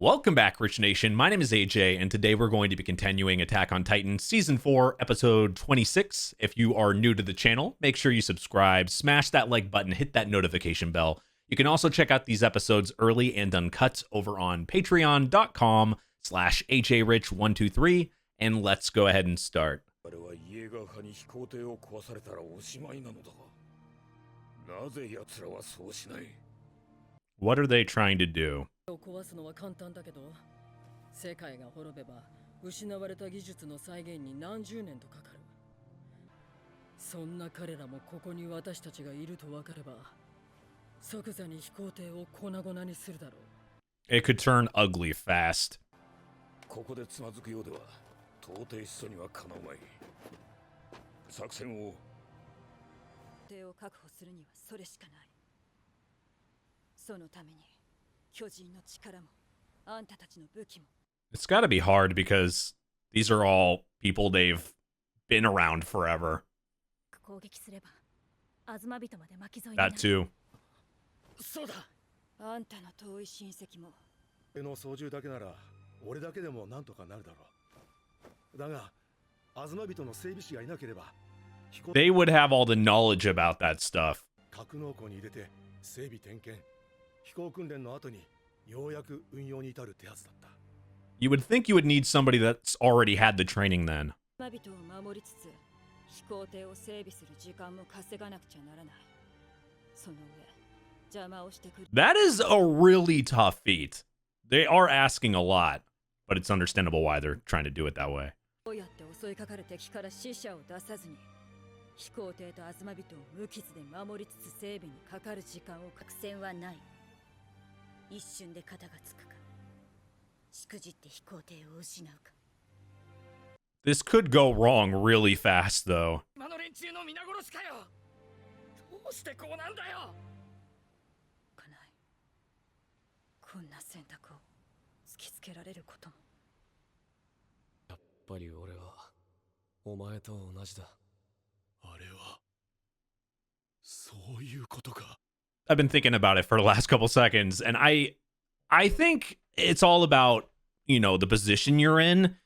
Welcome back, Rich Nation. My name is AJ, and today we're going to be continuing Attack on Titan Season 4, Episode 26. If you are new to the channel, make sure you subscribe, smash that like button, hit that notification bell. You can also check out these episodes early and uncut over on patreon.com/ajrich123, and let's go ahead and start. What are they trying to do? 壊すのは簡単だけど、世界が滅べば失われた技術の再現に何十年とかかる。そんな彼らもここに私たちがいると分かれば、即座に飛行艇を粉々にするだろう。It could turn ugly fast. ここでつまずくようでは、到底始祖にはかなうまい。作戦を。艇を確保するにはそれしかない。そのために。 It's got to be hard because these are all people they've been around forever. That too. そうだ。あんたの遠い親戚も。の操縦だけなら俺だけでもなんとかなるだろう。だが、アズマ人の整備士がいなければ。They would have all the knowledge about that stuff. 格納庫に入れて整備点検。 飛行訓練の後にようやく運用に至る手はずだった。 You would think you would need somebody that's already had the training then. That is a really tough feat. They are asking a lot, but it's understandable why they're trying to do it that way. 飛行艇とアズマ人を無傷で守りつつ整備にかかる時間を作戦はない。 一瞬で肩がつくか。しくじって飛行艇を失うか。 This could go wrong really fast, though. 今の連中の皆殺しかよ。どうしてこうなんだよ。かない。こんな選択を突きつけられることも。やっぱり俺はお前と同じだ。あれはそういうことか。 I've been thinking about it for the last couple seconds, and I think it's all about, you know, the position you're in,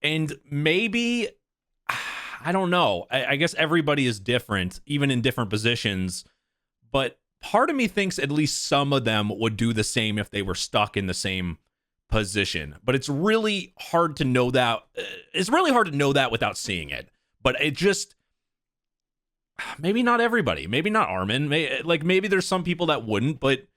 and maybe, I don't know, I guess everybody is different, even in different positions, but part of me thinks at least some of them would do the same if they were stuck in the same position, but it's really hard to know that, without seeing it, but it just... Maybe not everybody. Maybe not Armin. Maybe there's some people that wouldn't, but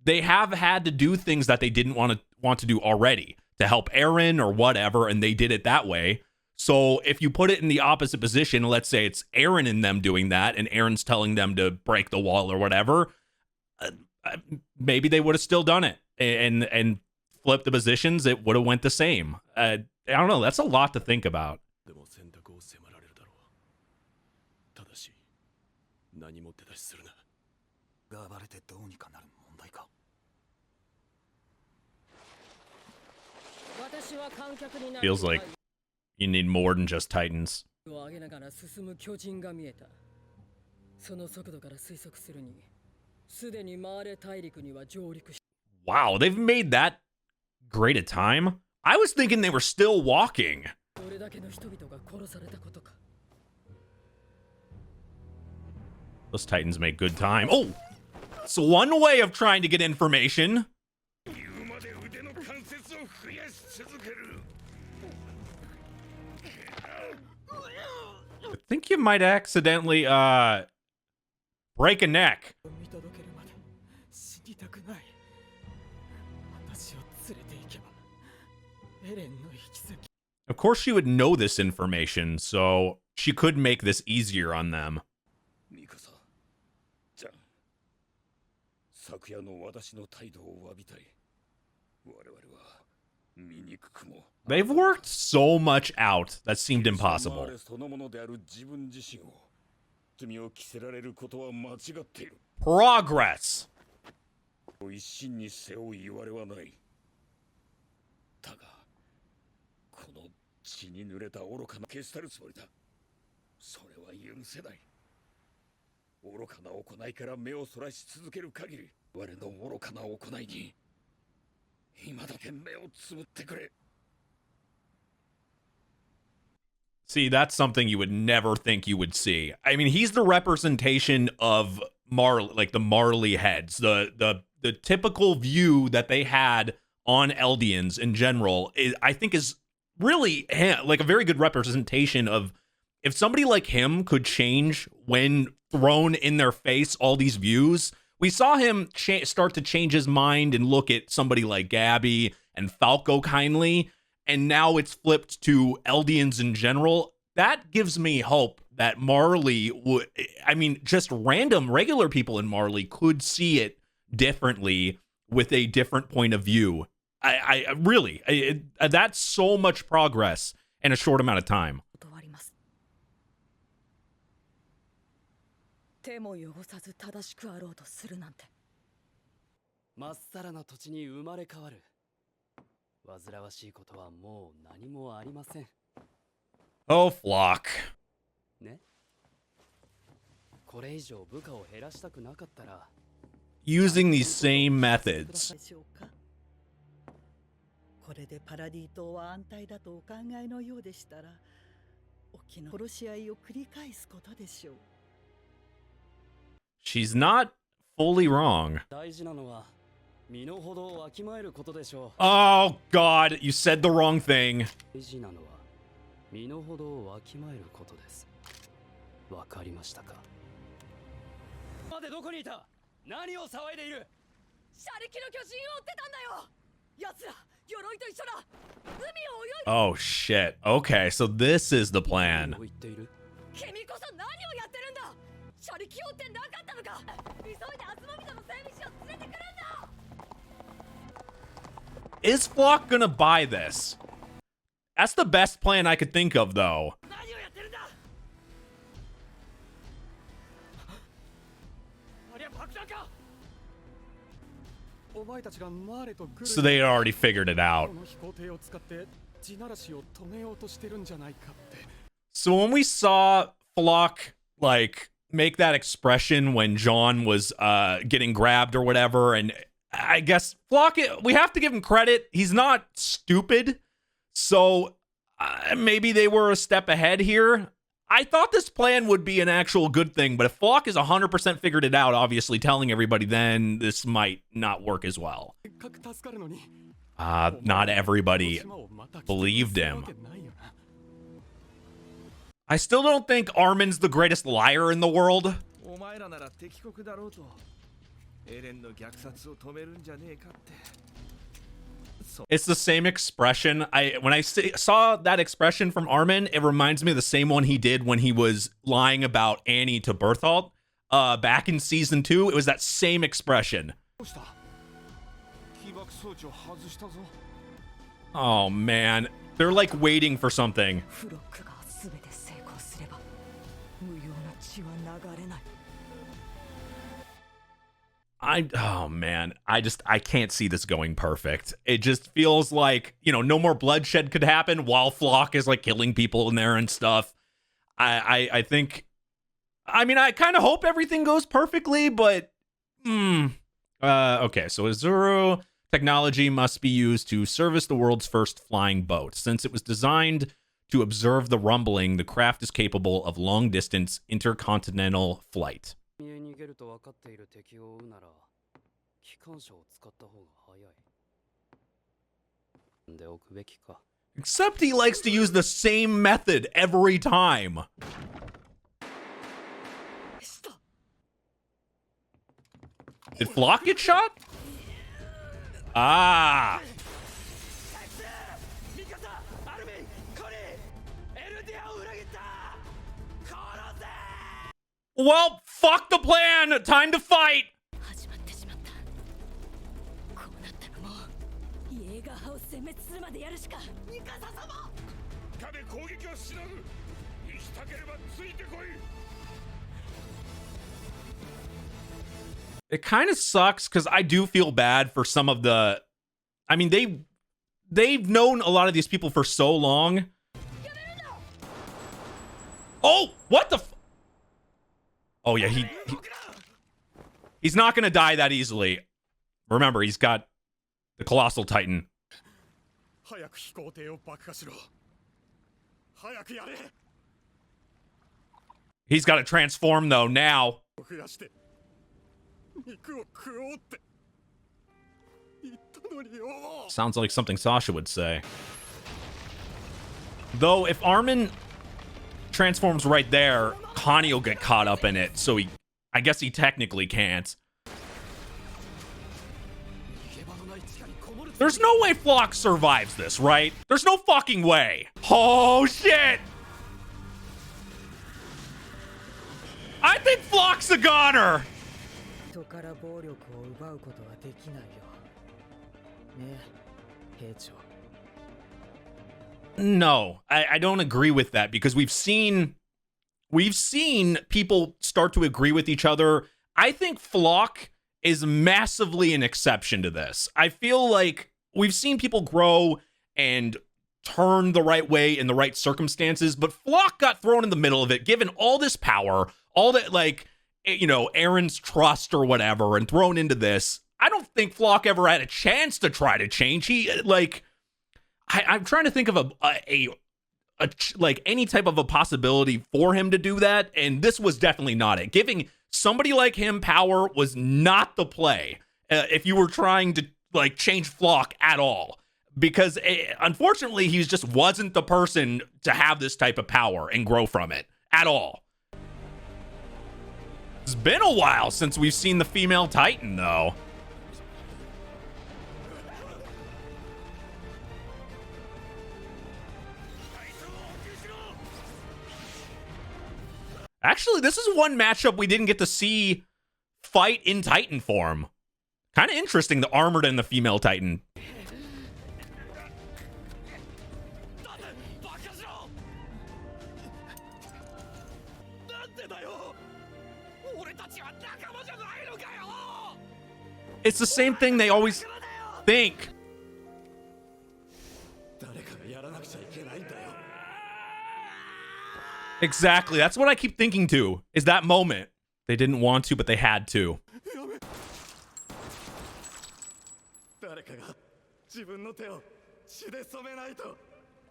they have had to do things that they didn't want to do already to help Eren or whatever, and they did it that way. So if you put it in the opposite position, let's say it's Eren and them doing that, and Eren's telling them to break the wall or whatever, maybe they would have still done it and flipped the positions. It would have went the same. I don't know. That's a lot to think about. 何も手出しするな。が暴れてどうにかなる問題か。 Feels like you need more than just Titans. Wow, they've made that great a time? I was thinking they were still walking. Those Titans make good time. Oh! It's one way of trying to get information. I think you might accidentally, break a neck. Of course she would know this information, so she could make this easier on them. They've worked so much out that seemed impossible. Progress. 血に濡れた愚かな消し去るつもりだ。それは許せない。愚かな行いから目をそらし続ける限り、我の愚かな行いに See, that's something you would never think you would see. I mean, he's the representation of Marley, like the Marley heads, the typical view that they had on Eldians in general. I think is really like a very good representation of if somebody like him could change when thrown in their face all these views. We saw him start to change his mind and look at somebody like Gabby and Falco kindly, and now it's flipped to Eldians in general. That gives me hope that Marley would, I mean, just random regular people in Marley could see it differently with a different point of view. I really, that's so much progress in a short amount of time. 手も汚さず正しくあろうとするなんて。まっさらな土地に生まれ変わる。煩わしいことはもう何もありません。Oh, FLOCH. ね。これ以上部下を減らしたくなかったら。Using these same methods. これでパラディ島は安泰だとお考えのようでしたら、沖の殺し合いを繰り返すことでしょう。 She's not fully wrong. Oh God, you said the wrong thing. Oh shit. Okay, so this is the plan. Is FLOCH gonna buy this? That's the best plan I could think of, though. So they had already figured it out. So when we saw FLOCH, like, make that expression when John was getting grabbed or whatever, and I guess FLOCH, we have to give him credit. He's not stupid, so maybe they were a step ahead here. I thought this plan would be an actual good thing, but if FLOCH is 100% figured it out, obviously telling everybody, then this might not work as well. Not everybody believed him. I still don't think Armin's the greatest liar in the world. It's the same expression. When I saw that expression from Armin, it reminds me of the same one he did when he was lying about Annie to Berthold back in season 2. It was that same expression. Oh man, they're like waiting for something. Oh man, I can't see this going perfect. It just feels like, you know, no more bloodshed could happen while FLOCH is like killing people in there and stuff. I think, I mean, I kind of hope everything goes perfectly, but okay, so Azuru technology must be used to service the world's first flying boat. Since it was designed to observe the rumbling, the craft is capable of long-distance intercontinental flight. Except he likes to use the same method every time. Did FLOCH get shot? Ah. Well, fuck the plan. Time to fight. It kind of sucks because I do feel bad for some of the, I mean, they've known a lot of these people for so long. Oh, what the oh yeah, he's not gonna die that easily. Remember, he's got The Colossal Titan. 早く飛行艇を爆破しろ。早くやれ。 He's got to transform though now. 増やして肉を食おうって言ったのによ。 Sounds like something Sasha would say. Though if Armin transforms right there, Connie will get caught up in it, so I guess he technically can't. There's no way FLOCH survives this, right? There's no fucking way. Oh shit! I think FLOCH's a goner! No, I don't agree with that, because we've seen people start to agree with each other. I think FLOCH is massively an exception to this. I feel like we've seen people grow and turn the right way in the right circumstances, but FLOCH got thrown in the middle of it, given all this power, all that, like, you know, Eren's trust or whatever, and thrown into this. I don't think FLOCH ever had a chance to try to change. He, like, I'm trying to think of a like any type of a possibility for him to do that, and this was definitely not it. Giving somebody like him power was not the play if you were trying to, like, change FLOCH at all, because unfortunately he just wasn't the person to have this type of power and grow from it at all. It's been a while since we've seen the female Titan, though. Actually, this is one matchup we didn't get to see fight in Titan form. Kind of interesting, the armored and the female Titan. It's the same thing they always think. Exactly. That's what I keep thinking too, is that moment. They didn't want to, but they had to.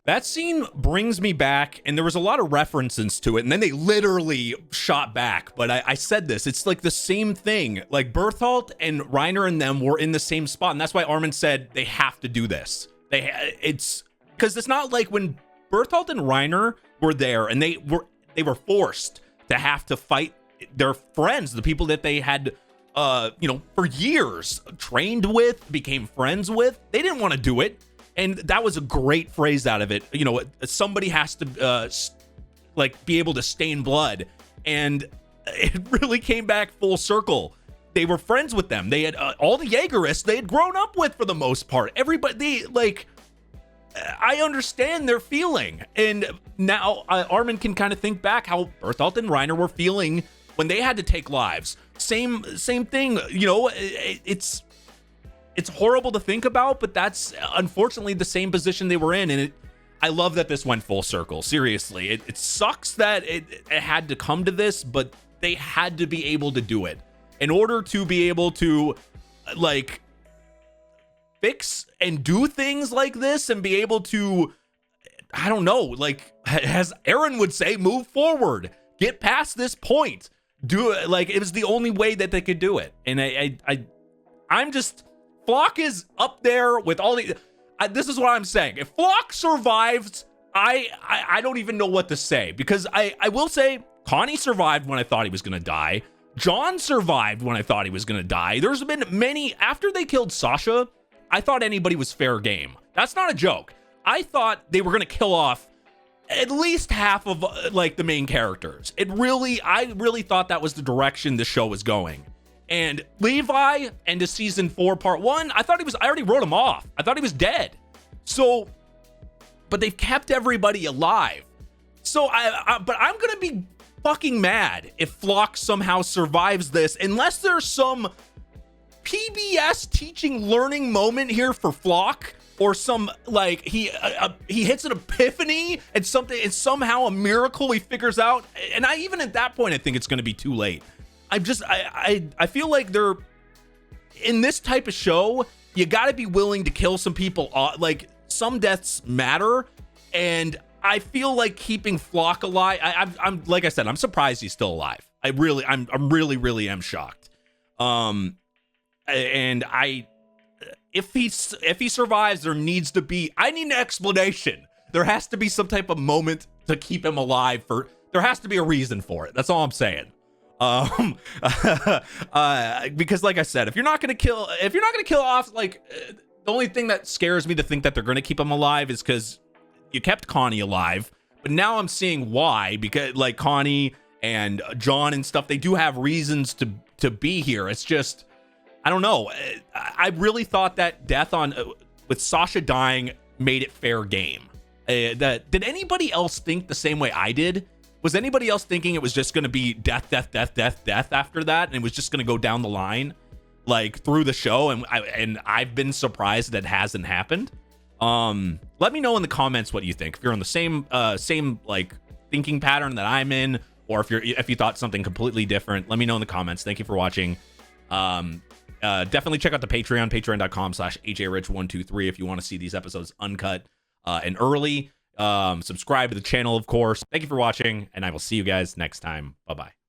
That scene brings me back, and there was a lot of references to it, and then they literally shot back. But I said this, it's like the same thing. Like, Bertholdt and Reiner and them were in the same spot, and that's why Armin said they have to do this. It's because it's not like when Bertholdt and Reiner were there, and they were forced to have to fight their friends, the people that they had, you know, for years trained with, became friends with. They didn't want to do it. And that was a great phrase out of it. You know, somebody has to, like, be able to stain blood. And it really came back full circle. They were friends with them. They had all the Jaegerists they had grown up with for the most part. Everybody, like, I understand their feeling. And now Armin can kind of think back how Bertholdt and Reiner were feeling when they had to take lives. Same thing, you know, it's horrible to think about, but that's unfortunately the same position they were in. And I love that this went full circle. Seriously, it sucks that it had to come to this, but they had to be able to do it in order to be able to, like, fix and do things like this and be able to, I don't know, like, as Eren would say, move forward, get past this point, do it. Like, it was the only way that they could do it. And I'm just, FLOCH is up there with all the, this is what I'm saying. If FLOCH survives, I don't even know what to say, because I will say Connie survived when I thought he was going to die. John survived when I thought he was going to die. There's been many, after they killed Sasha, I thought anybody was fair game. That's not a joke. I thought they were going to kill off at least half of, like, the main characters. I really thought that was the direction the show was going. And Levi, end of season 4, part 1, I already wrote him off. I thought he was dead. So, but they've kept everybody alive. So but I'm going to be fucking mad if FLOCH somehow survives this, unless there's some PBS teaching learning moment here for FLOCH, or some, like, he hits an epiphany and something, and somehow a miracle he figures out. And even at that point, I think it's going to be too late. I feel like they're in this type of show, you got to be willing to kill some people. Like, some deaths matter, and I feel like keeping FLOCH alive. I'm like I said, I'm surprised he's still alive. I'm really am shocked. And if he survives, there needs to be. I need an explanation. There has to be some type of moment to keep him alive. There has to be a reason for it. That's all I'm saying. Because like I said, if you're not gonna kill off, like, the only thing that scares me to think that they're gonna keep him alive is because you kept Connie alive, but now I'm seeing why, because like Connie and John and stuff, they do have reasons to be here. It's just, I don't know. I really thought that death with Sasha dying made it fair game. Did anybody else think the same way I did? Was anybody else thinking it was just going to be death after that, and it was just going to go down the line, like, through the show? And I've been surprised that it hasn't happened. Let me know in the comments what you think. If you're on the same like thinking pattern that I'm in, or if you thought something completely different. Let me know in the comments. Thank you for watching. Definitely check out the Patreon, patreon.com/ajrich123 if you want to see these episodes uncut and early. Subscribe to the channel, of course. Thank you for watching, and I will see you guys next time. Bye-bye.